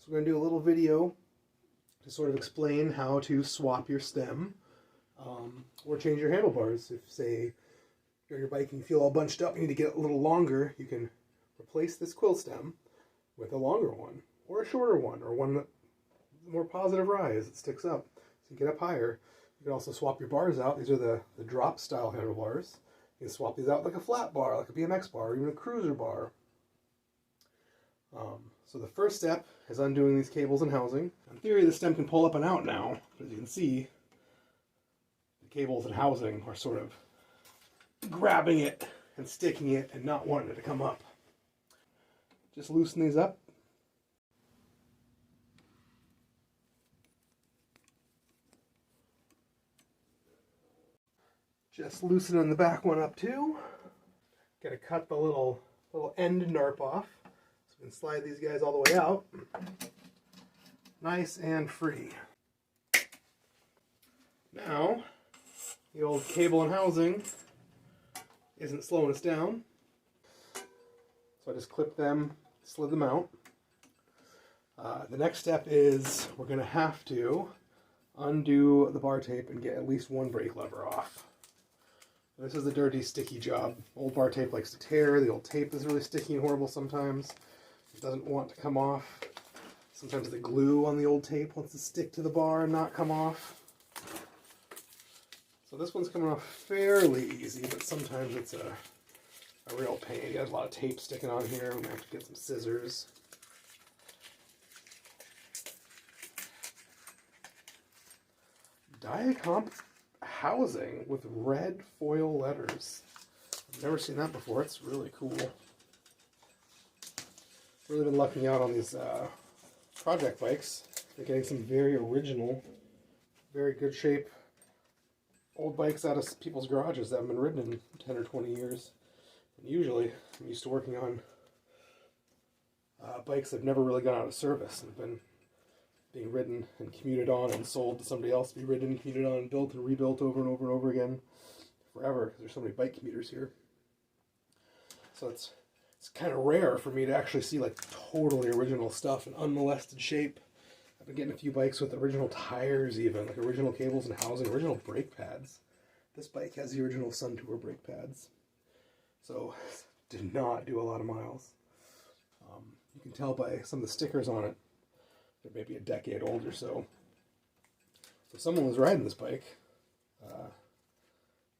So we're going to do a little video to sort of explain how to swap your stem or change your handlebars. If, say, you're on your bike and you feel all bunched up, you need to get a little longer, you can replace this quill stem with a longer one, or a shorter one, or one that more positive rise that sticks up, so you get up higher. You can also swap your bars out. These are the drop style handlebars. You can swap these out like a flat bar, like a BMX bar, or even a cruiser bar. So the first step is undoing these cables and housing. In theory, the stem can pull up and out now, but as you can see, the cables and housing are sort of grabbing it and sticking it and not wanting it to come up. Just loosen these up. Just loosening the back one up too. Gotta cut the little end narp off. So we can slide these guys all the way out. Nice and free. Now, the old cable and housing isn't slowing us down. So I just clipped them, slid them out. The next step is we're going to have to undo the bar tape and get at least one brake lever off. This is the dirty, sticky job. Old bar tape likes to tear. The old tape is really sticky and horrible sometimes. It doesn't want to come off. Sometimes the glue on the old tape wants to stick to the bar and not come off. So this one's coming off fairly easy, but sometimes it's a real pain. You got a lot of tape sticking on here. I'm going to have to get some scissors. Diacomp housing with red foil letters. I've never seen that before. It's really cool. Really been lucking out on these project bikes. They're getting some very original, very good shape old bikes out of people's garages that haven't been ridden in 10 or 20 years. And usually, I'm used to working on bikes that have never really gone out of service and have been being ridden and commuted on and sold to somebody else to be ridden and commuted on and built and rebuilt over and over and over again forever, because there's so many bike commuters here. So it's kind of rare for me to actually see like totally original stuff in unmolested shape. I've been getting a few bikes with original tires even, like original cables and housing, original brake pads. This bike has the original Sun Tour brake pads. So, did not do a lot of miles. You can tell by some of the stickers on it, they're maybe a decade old or so. So someone was riding this bike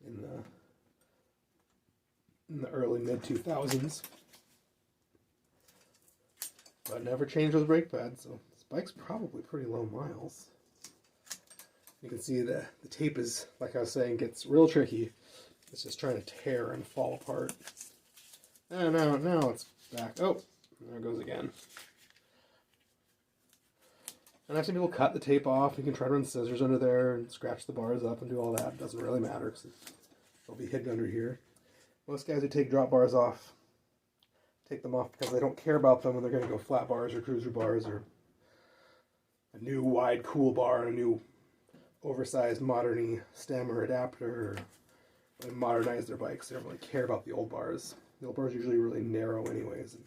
in the early mid-2000s, but never changed those brake pads, so this bike's probably pretty low miles. You can see the tape is, like I was saying, gets real tricky. It's just trying to tear and fall apart. And now it's back. Oh, there it goes again. And I've seen people cut the tape off. You can try to run scissors under there and scratch the bars up and do all that. It doesn't really matter because they'll be hidden under here. Most guys who take drop bars off take them off because they don't care about them when they're going to go flat bars or cruiser bars or a new wide cool bar and a new oversized modern-y stem or adapter, or they modernize their bikes. They don't really care about the old bars. The old bars are usually really narrow anyways. And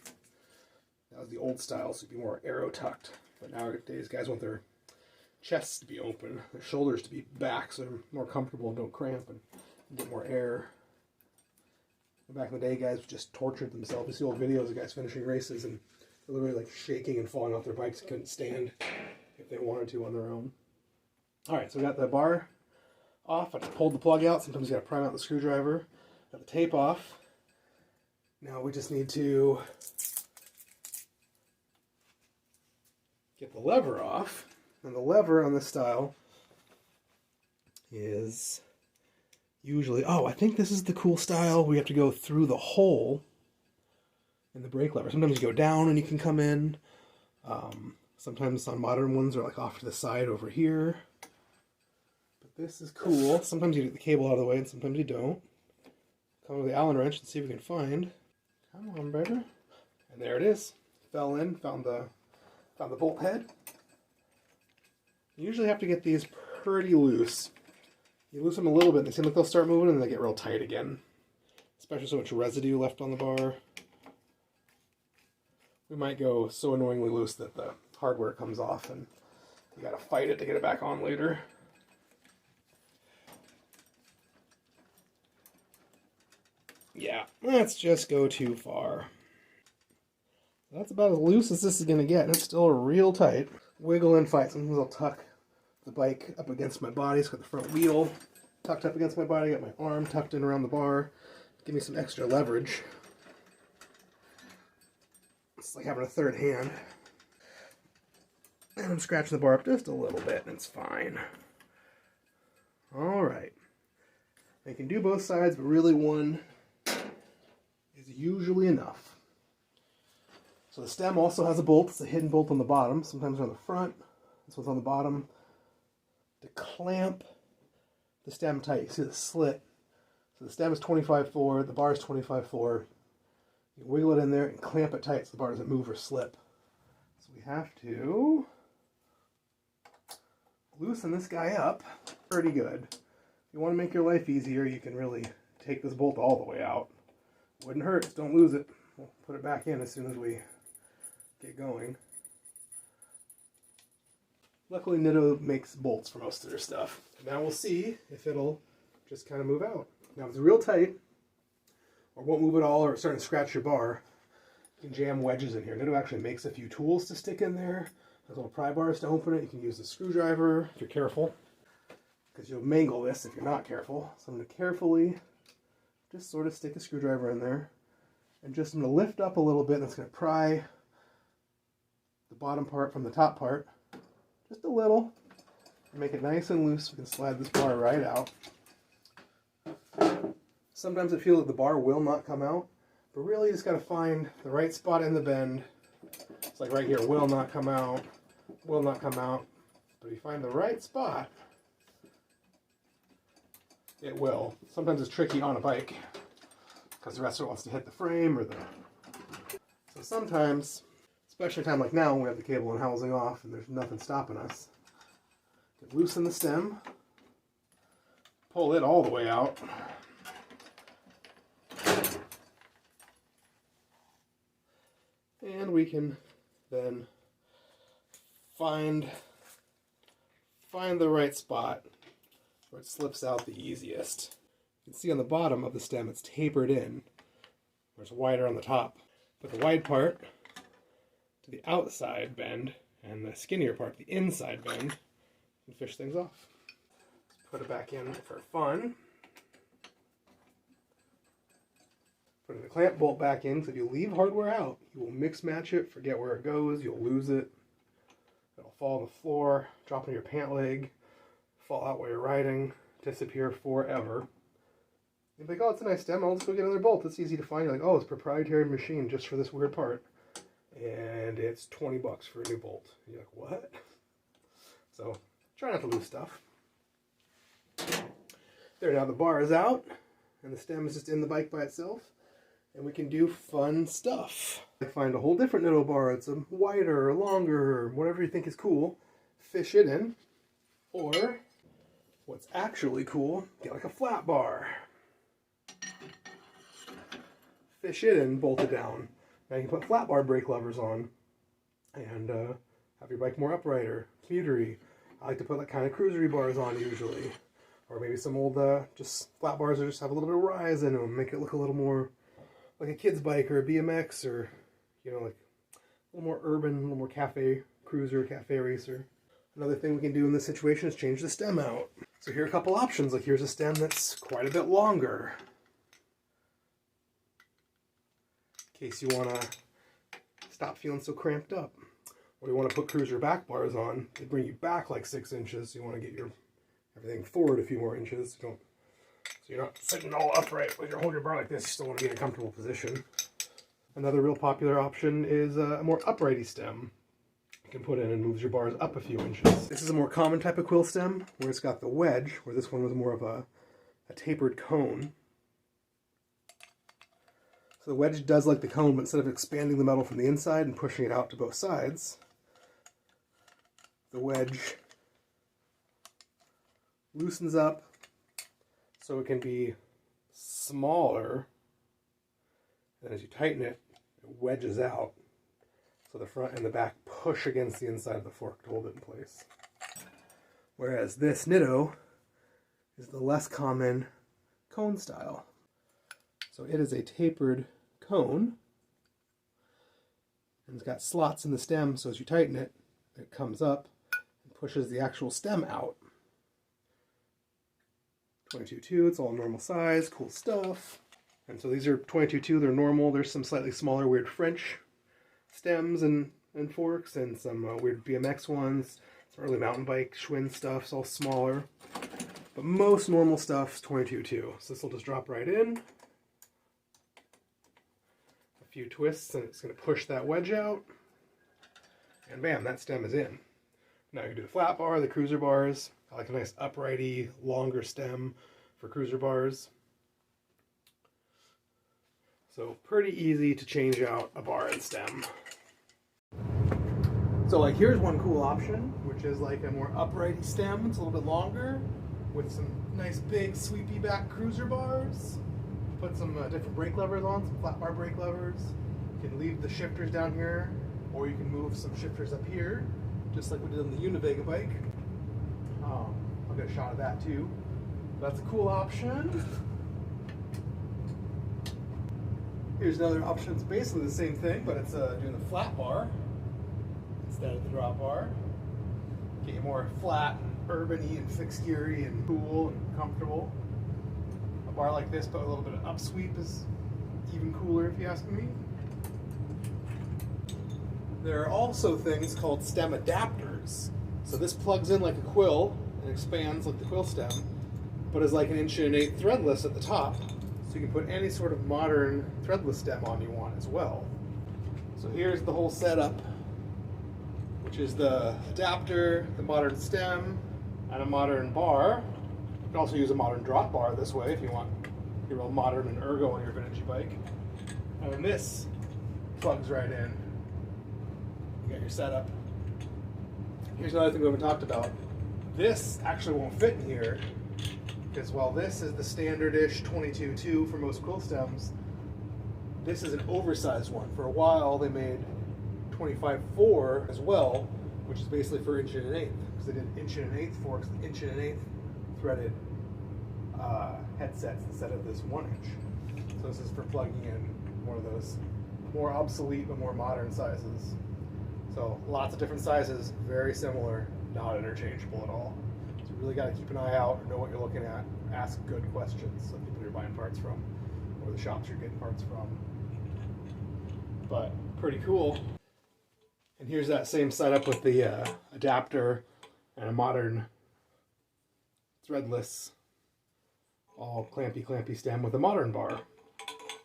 that was the old style, so it'd be more arrow tucked. But nowadays, guys want their chests to be open, their shoulders to be back, so they're more comfortable and don't cramp and get more air. Back in the day, guys just tortured themselves. You see old videos of guys finishing races and they're literally like shaking and falling off their bikes and couldn't stand if they wanted to on their own. Alright, so we got the bar off. I just pulled the plug out. Sometimes you gotta prime out the screwdriver. Got the tape off. Now we just need to get the lever off. And the lever on this style is usually, I think this is the cool style. We have to go through the hole in the brake lever. Sometimes you go down and you can come in. Sometimes on modern ones are like off to the side over here. But this is cool. Sometimes you get the cable out of the way and sometimes you don't. Come with the Allen wrench and see if we can find. Come on, baby. And there it is. Fell in, found the bolt head. You usually have to get these pretty loose. You loosen them a little bit, they seem like they'll start moving, and then they get real tight again. Especially so much residue left on the bar. We might go so annoyingly loose that the hardware comes off and you gotta fight it to get it back on later. Yeah, let's just go too far. That's about as loose as this is gonna get, and it's still real tight. Wiggle and fight. Sometimes I'll tuck the bike up against my body. It's got the front wheel tucked up against my body, got my arm tucked in around the bar. Give me some extra leverage. It's like having a third hand. And I'm scratching the bar up just a little bit, and it's fine. Alright. I can do both sides, but really one is usually enough. So the stem also has a bolt. It's a hidden bolt on the bottom. Sometimes on the front. This one's on the bottom. To clamp the stem tight. You see the slit. So the stem is 25.4. The bar is 25.4. You wiggle it in there and clamp it tight so the bar doesn't move or slip. So we have to loosen this guy up pretty good. If you want to make your life easier, you can really take this bolt all the way out. Wouldn't hurt, just don't lose it. We'll put it back in as soon as we get going. Luckily, Nitto makes bolts for most of their stuff. Now we'll see if it'll just kind of move out. Now if it's real tight, or won't move at all, or it's starting to scratch your bar, you can jam wedges in here. Nitto actually makes a few tools to stick in there. There's little pry bars to open it. You can use a screwdriver if you're careful, because you'll mangle this if you're not careful. So I'm going to carefully just sort of stick a screwdriver in there, and just I'm going to lift up a little bit, and it's going to pry the bottom part from the top part, just a little, and make it nice and loose. We can slide this bar right out. Sometimes I feel that the bar will not come out, but really you just got to find the right spot in the bend. It's like right here, will not come out, will not come out. But if you find the right spot, it will. Sometimes it's tricky on a bike because the rest of it wants to hit the frame or the... So sometimes, especially a time like now when we have the cable and housing off and there's nothing stopping us, loosen the stem, pull it all the way out, and we can then find the right spot where it slips out the easiest. You can see on the bottom of the stem it's tapered in, where it's wider on the top. But the wide part to the outside bend, and the skinnier part to the inside bend, and fish things off. Let's put it back in for fun. Putting the clamp bolt back in, because if you leave hardware out, you will mix match it, forget where it goes, you'll lose it. It'll fall on the floor, drop into your pant leg, fall out while you're riding, disappear forever. You'll be like, oh, it's a nice stem, I'll just go get another bolt. It's easy to find. You're like, oh, it's a proprietary machine just for this weird part. And it's 20 bucks for a new bolt. You're like, what? So, try not to lose stuff. There, now the bar is out, and the stem is just in the bike by itself. And we can do fun stuff. Like find a whole different Nitto bar. It's a wider, longer, whatever you think is cool. Fish it in. Or, what's actually cool, get like a flat bar. Fish it in, bolt it down. Now you can put flat bar brake levers on. And have your bike more upright or commutery. I like to put like kind of cruisery bars on usually. Or maybe some old just flat bars that just have a little bit of rise in them. Make it look a little more like a kid's bike or a BMX, or, you know, like a little more urban, a little more cafe cruiser, cafe racer. Another thing we can do in this situation is change the stem out. So here are a couple options. Like here's a stem that's quite a bit longer, in case you want to stop feeling so cramped up. Or you want to put cruiser back bars on. They bring you back like 6 inches. So you want to get your everything forward a few more inches. So you're not sitting all upright when you're holding your bar like this. You still want to be in a comfortable position. Another real popular option is a more uprighty stem. You can put in and moves your bars up a few inches. This is a more common type of quill stem, where it's got the wedge, where this one was more of a tapered cone. So the wedge does like the cone, but instead of expanding the metal from the inside and pushing it out to both sides, the wedge loosens up so it can be smaller, and as you tighten it, it wedges out. So the front and the back push against the inside of the fork to hold it in place. Whereas this Nitto is the less common cone style. So it is a tapered cone, and it's got slots in the stem, so as you tighten it, it comes up and pushes the actual stem out. 22.2, it's all normal size, cool stuff. And so these are 22.2, they're normal. There's some slightly smaller weird French stems and forks, and some weird BMX ones, some early mountain bike Schwinn stuff, it's all smaller. But most normal stuff's 22.2. So this will just drop right in. A few twists and it's going to push that wedge out. And bam, that stem is in. Now you can do the flat bar, the cruiser bars. I like a nice uprighty, longer stem for cruiser bars. So pretty easy to change out a bar and stem. So like here's one cool option, which is like a more uprighty stem. It's a little bit longer with some nice big sweepy back cruiser bars. Put some different brake levers on, some flat bar brake levers. You can leave the shifters down here, or you can move some shifters up here, just like we did on the Univega bike. I'll get a shot of that too. That's a cool option. Here's another option. It's basically the same thing, but it's doing the flat bar instead of the drop bar. Get you more flat and urban-y and fixed geary and cool and comfortable. A bar like this, but a little bit of upsweep is even cooler if you ask me. There are also things called stem adapters. So this plugs in like a quill and expands like the quill stem, but is like an 1.1/8" threadless at the top. So you can put any sort of modern threadless stem on you want as well. So here's the whole setup, which is the adapter, the modern stem, and a modern bar. You can also use a modern drop bar this way if you want your real modern and ergo on your vintage bike. And then this plugs right in. You got your setup. Here's another thing we haven't talked about. This actually won't fit in here, because while this is the standard-ish 22.2 for most quill stems, this is an oversized one. For a while they made 25.4 as well, which is basically for 1.1/8", because they did 1.1/8 forks, 1.1/8 threaded headsets instead of this 1-inch. So this is for plugging in one of those more obsolete but more modern sizes. So lots of different sizes, very similar, not interchangeable at all. So you really got to keep an eye out, know what you're looking at, ask good questions of people you're buying parts from, or the shops you're getting parts from. But pretty cool. And here's that same setup with the adapter and a modern threadless, all clampy stem with a modern bar.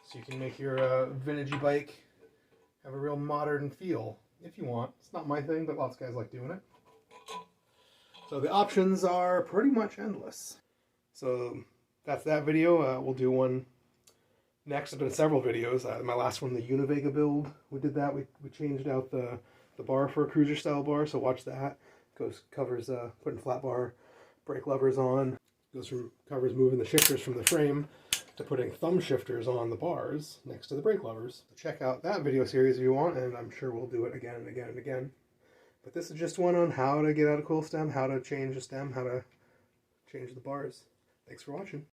So you can make your vintagey bike have a real modern feel if you want. It's not my thing, but lots of guys like doing it. So the options are pretty much endless. So that's that video. We'll do one next. There's been several videos. My last one, the Univega build, we did that. We changed out the bar for a cruiser style bar, so watch that. Covers putting flat bar brake levers on. Covers moving the shifters from the frame to putting thumb shifters on the bars next to the brake levers. So check out that video series if you want, and I'm sure we'll do it again and again and again. But this is just one on how to get out a quill stem, how to change the stem, how to change the bars. Thanks for watching.